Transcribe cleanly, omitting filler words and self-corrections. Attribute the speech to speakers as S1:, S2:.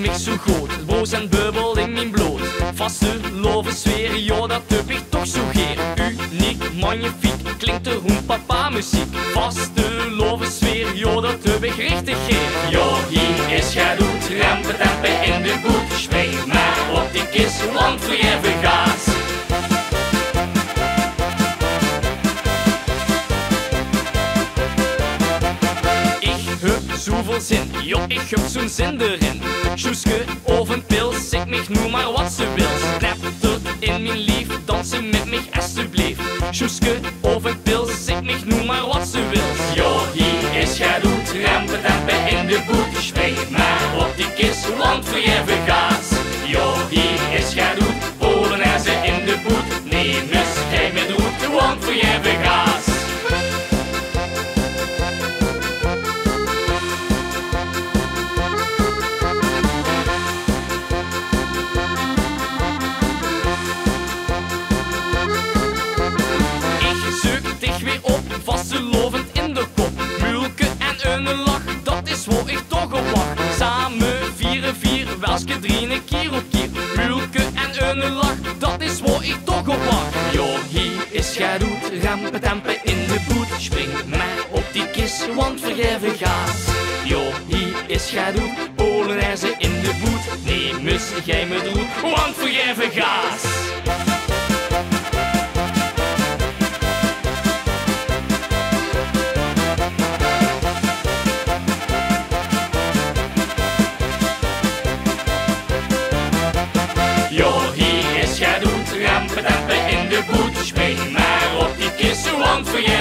S1: mich zo groot, boos en bubbel in mijn bloot. Vaste loven sfeer, ja dat heb ik toch zo geer. Uniek, magnifiek, klinkt de hoenpapa muziek. Vaste loven sfeer, ja dat heb ik richtig geer. Jo, hier is Get Oet, rempen tempen in de boet. Spring maar op die kist, want voor je vergaat. Zoveel zin, jo, ik heb zo'n zin erin. Sjoeske of een pils, ik mich noem maar wat ze wil. Kneppert in mijn lief, dansen met mich alsjeblieft. Sjoeske of een pils, ik mich noem maar wat ze wil. Jo, hier is Get Oet, rempen tempen in de boet. Spring maar op die kist, want voor je vergaat. Jo, hier is Get Oet, Polonaise in de boet. Nee, mis, jij met roet, want voor je vergaat. Vastelovend in de kop, mulke en een lach, dat is waar ik toch op wacht. Samen vieren vier, welke drieën keer op keer. Mulke en een lach, dat is waar ik toch op wacht. Jo, hier is Get Oet, rempen tempen in de boet. Spring maar op die kist, want voor jij vergaat. Jo, hier is Get Oet, Polonaise in de boet. Nee, mis, jij me doet, want voor jij vergaat. Jo, hier is Get Oet, rempen tempen in de boet. Spring maar op die kist, want voor je